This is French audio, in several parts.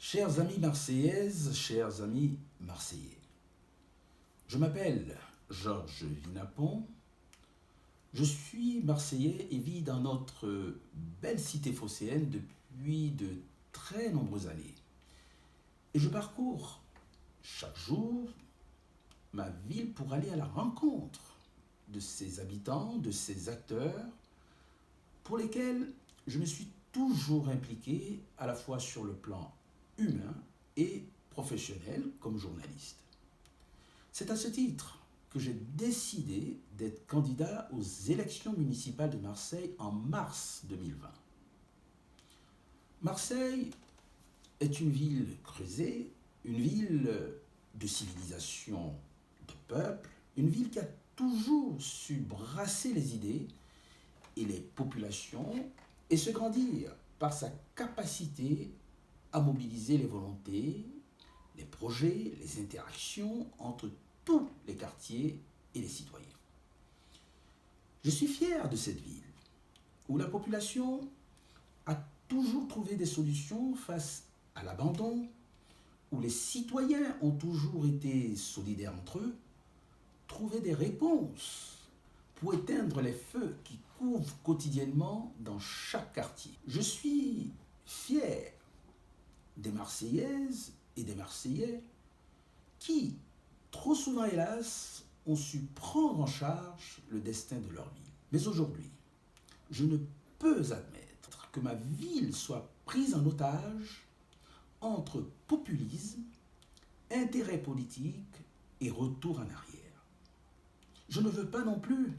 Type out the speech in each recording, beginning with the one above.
Chères amies marseillaises, chers amis marseillais, je m'appelle Georges Vinapon, je suis marseillais et vis dans notre belle cité phocéenne depuis de très nombreuses années. Et je parcours chaque jour ma ville pour aller à la rencontre de ses habitants, de ses acteurs, pour lesquels je me suis toujours impliqué à la fois sur le plan humain et professionnel comme journaliste. C'est à ce titre que j'ai décidé d'être candidat aux élections municipales de Marseille en mars 2020. Marseille est une ville creusée, une ville de civilisation, de peuple, une ville qui a toujours su brasser les idées et les populations et se grandir par sa capacité à mobiliser les volontés, les projets, les interactions entre tous les quartiers et les citoyens. Je suis fier de cette ville où la population a toujours trouvé des solutions face à l'abandon, où les citoyens ont toujours été solidaires entre eux, trouvé des réponses pour éteindre les feux qui couvrent quotidiennement dans chaque quartier. Je suis fier des Marseillaises et des Marseillais qui, trop souvent hélas, ont su prendre en charge le destin de leur ville. Mais aujourd'hui, je ne peux admettre que ma ville soit prise en otage entre populisme, intérêt politique et retour en arrière. Je ne veux pas non plus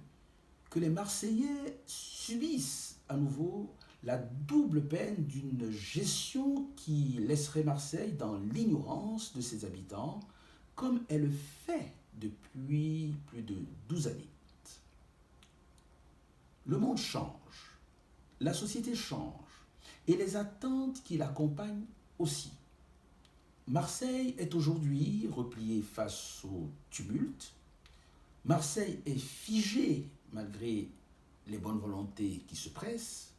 que les Marseillais subissent à nouveau la double peine d'une gestion qui laisserait Marseille dans l'ignorance de ses habitants, comme elle le fait depuis plus de 12 années. Le monde change, la société change, et les attentes qui l'accompagnent aussi. Marseille est aujourd'hui repliée face au tumulte. Marseille est figée malgré les bonnes volontés qui se pressent.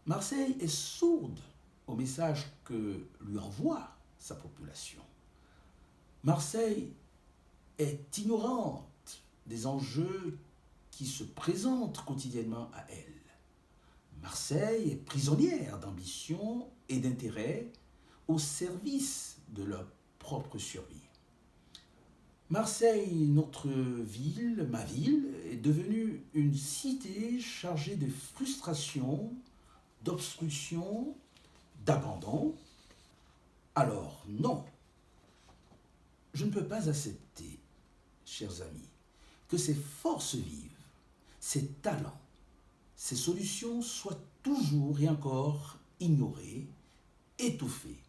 Marseille est sourde au message que lui envoie sa population. Marseille est ignorante des enjeux qui se présentent quotidiennement à elle. Marseille est prisonnière d'ambition et d'intérêt au service de leur propre survie. Marseille, notre ville, ma ville, est devenue une cité chargée de frustration, d'obstruction, d'abandon. Alors non, je ne peux pas accepter, chers amis, que ces forces vives, ces talents, ces solutions soient toujours et encore ignorées, étouffées.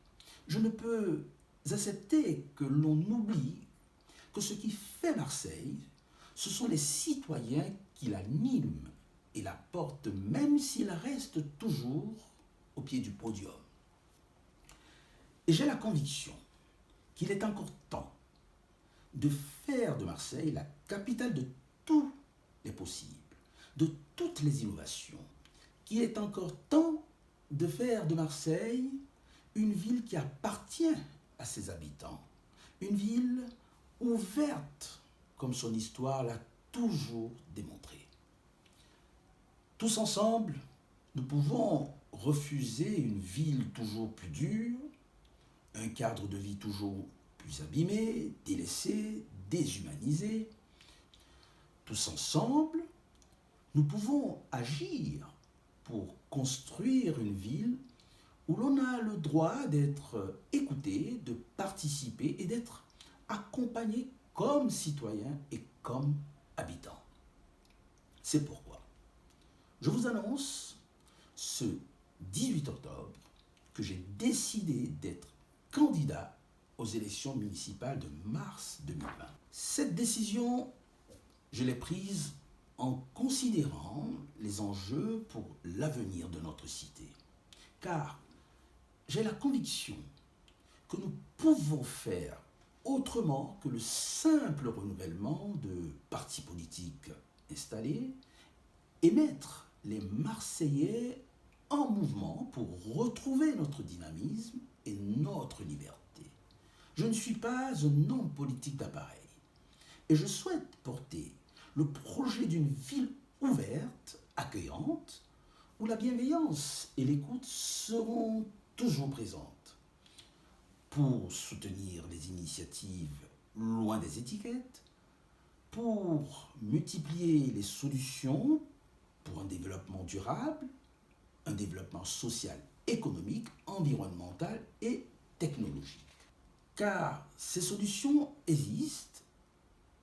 Je ne peux accepter que l'on oublie que ce qui fait Marseille, ce sont les citoyens qui l'animent et la portent, même s'il reste toujours au pied du podium. Et j'ai la conviction qu'il est encore temps de faire de Marseille la capitale de tous les possibles, de toutes les innovations, qu'il est encore temps de faire de Marseille une ville qui appartient à ses habitants, une ville ouverte comme son histoire l'a toujours démontré. Tous ensemble, nous pouvons refuser une ville toujours plus dure, un cadre de vie toujours plus abîmé, délaissé, déshumanisé. Tous ensemble, nous pouvons agir pour construire une ville où l'on a le droit d'être écouté, de participer et d'être accompagné comme citoyen et comme habitant. C'est pourquoi je vous annonce ce 18 octobre que j'ai décidé d'être candidat aux élections municipales de mars 2020. Cette décision, je l'ai prise en considérant les enjeux pour l'avenir de notre cité. Car j'ai la conviction que nous pouvons faire autrement que le simple renouvellement de partis politiques installés et mettre les Marseillais en mouvement pour retrouver notre dynamisme et notre liberté. Je ne suis pas un homme politique d'appareil et je souhaite porter le projet d'une ville ouverte, accueillante, où la bienveillance et l'écoute seront toujours présentes pour soutenir les initiatives loin des étiquettes, pour multiplier les solutions pour un développement durable, un développement social, économique, environnemental et technologique. Car ces solutions existent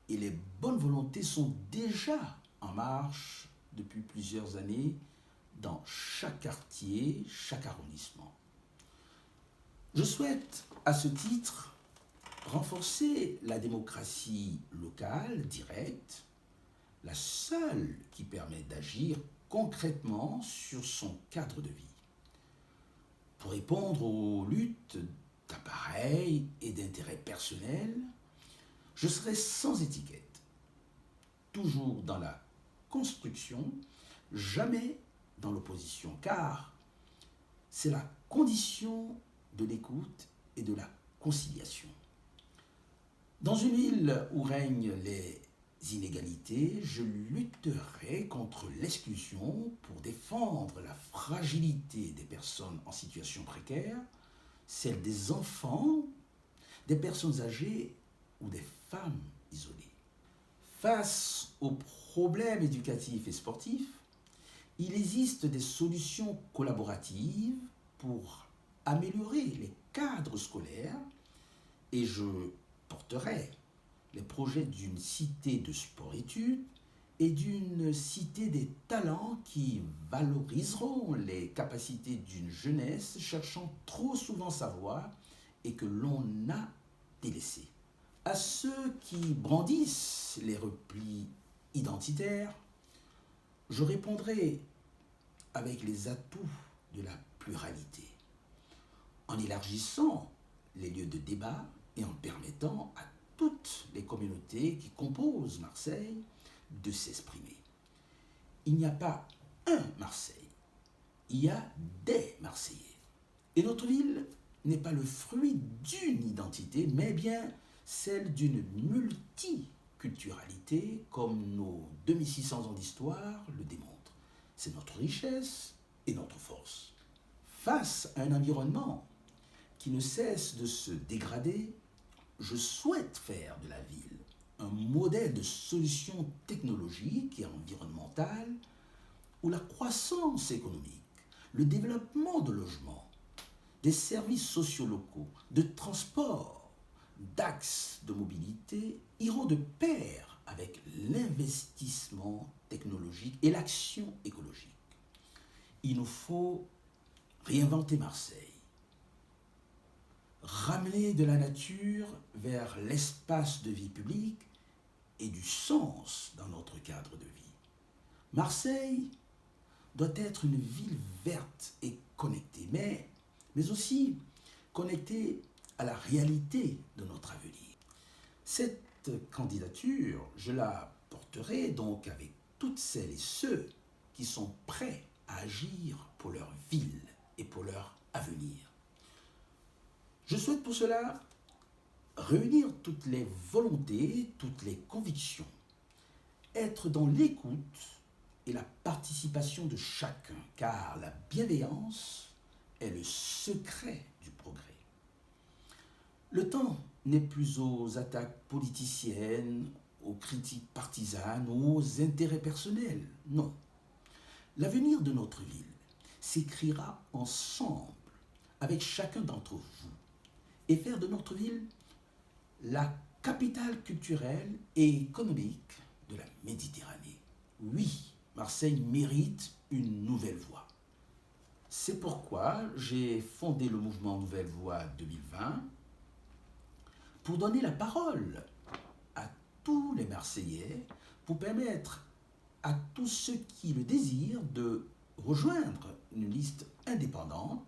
et les bonnes volontés sont déjà en marche depuis plusieurs années dans chaque quartier, chaque arrondissement. Je souhaite, à ce titre, renforcer la démocratie locale, directe, la seule qui permet d'agir concrètement sur son cadre de vie. Pour répondre aux luttes d'appareil et d'intérêt personnel, je serai sans étiquette, toujours dans la construction, jamais dans l'opposition, car c'est la condition de l'écoute et de la conciliation. Dans une ville où règnent les inégalités, je lutterai contre l'exclusion pour défendre la fragilité des personnes en situation précaire, celle des enfants, des personnes âgées ou des femmes isolées. Face aux problèmes éducatifs et sportifs, il existe des solutions collaboratives pour améliorer les cadres scolaires et je porterai les projets d'une cité de sport-études et d'une cité des talents qui valoriseront les capacités d'une jeunesse cherchant trop souvent sa voie et que l'on a délaissée. À ceux qui brandissent les replis identitaires, je répondrai avec les atouts de la pluralité, en élargissant les lieux de débat et en permettant à toutes les communautés qui composent Marseille de s'exprimer. Il n'y a pas un Marseille, il y a des Marseillais. Et notre ville n'est pas le fruit d'une identité, mais bien celle d'une multiculturalité, comme nos 2600 ans d'histoire le démontrent. C'est notre richesse et notre force. Face à un environnement qui ne cesse de se dégrader, je souhaite faire de la ville un modèle de solution technologique et environnementale où la croissance économique, le développement de logements, des services sociaux locaux, de transport, d'axes de mobilité iront de pair avec l'investissement technologique et l'action écologique. Il nous faut réinventer Marseille, ramener de la nature vers l'espace de vie publique et du sens dans notre cadre de vie. Marseille doit être une ville verte et connectée, mais aussi connectée à la réalité de notre avenir. Cette candidature, je la porterai donc avec toutes celles et ceux qui sont prêts à agir pour leur ville et pour leur avenir. Je souhaite pour cela réunir toutes les volontés, toutes les convictions, être dans l'écoute et la participation de chacun, car la bienveillance est le secret du progrès. Le temps n'est plus aux attaques politiciennes, aux critiques partisanes, aux intérêts personnels. Non. L'avenir de notre ville s'écrira ensemble, avec chacun d'entre vous, et faire de notre ville la capitale culturelle et économique de la Méditerranée. Oui, Marseille mérite une nouvelle voie. C'est pourquoi j'ai fondé le mouvement Nouvelle Voie 2020 pour donner la parole à tous les Marseillais, pour permettre à tous ceux qui le désirent de rejoindre une liste indépendante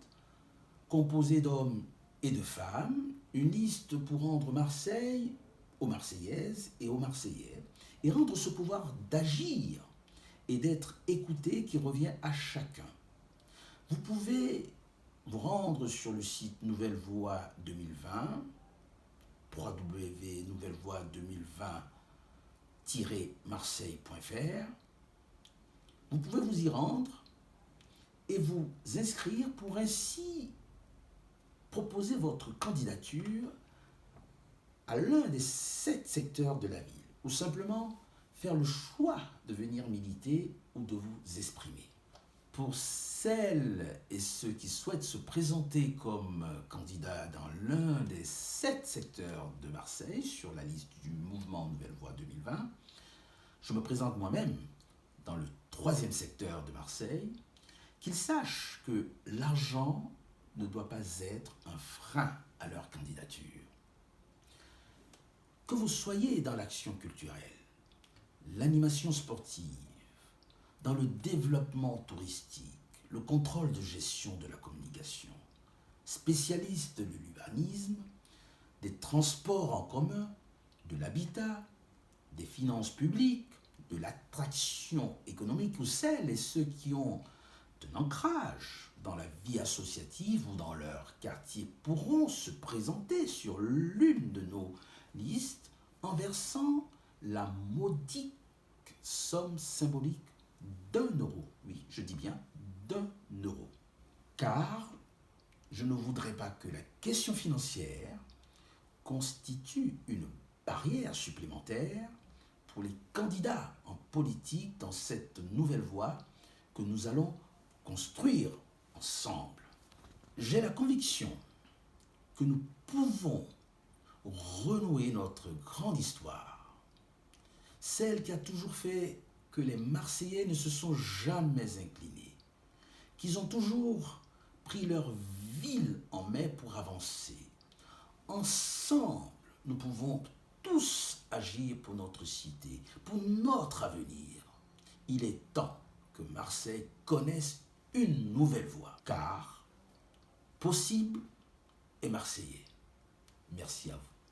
composée d'hommes et de femmes, une liste pour rendre Marseille aux Marseillaises et aux Marseillais et rendre ce pouvoir d'agir et d'être écouté qui revient à chacun. Vous pouvez vous rendre sur le site Nouvelle Voie 2020, www.nouvellevoie2020-marseille.fr. Vous pouvez vous y rendre et vous inscrire pour ainsi proposer votre candidature à l'un des 7 secteurs de la ville, ou simplement faire le choix de venir militer ou de vous exprimer. Pour celles et ceux qui souhaitent se présenter comme candidats dans l'un des 7 secteurs de Marseille sur la liste du mouvement Nouvelle Voie 2020, je me présente moi-même dans le 3e secteur de Marseille, qu'ils sachent que l'argent ne doit pas être un frein à leur candidature. Que vous soyez dans l'action culturelle, l'animation sportive, dans le développement touristique, le contrôle de gestion de la communication, spécialiste de l'urbanisme, des transports en commun, de l'habitat, des finances publiques, de l'attraction économique, ou celles et ceux qui ont un ancrage dans la vie associative ou dans leur quartier pourront se présenter sur l'une de nos listes en versant la modique somme symbolique d'1 €. Oui, je dis bien d'1 €. Car je ne voudrais pas que la question financière constitue une barrière supplémentaire pour les candidats en politique dans cette nouvelle voie que nous allons construire ensemble. J'ai la conviction que nous pouvons renouer notre grande histoire, celle qui a toujours fait que les Marseillais ne se sont jamais inclinés, qu'ils ont toujours pris leur ville en main pour avancer. Ensemble, nous pouvons tous agir pour notre cité, pour notre avenir. Il est temps que Marseille connaisse une nouvelle voie, car possible est marseillais. Merci à vous.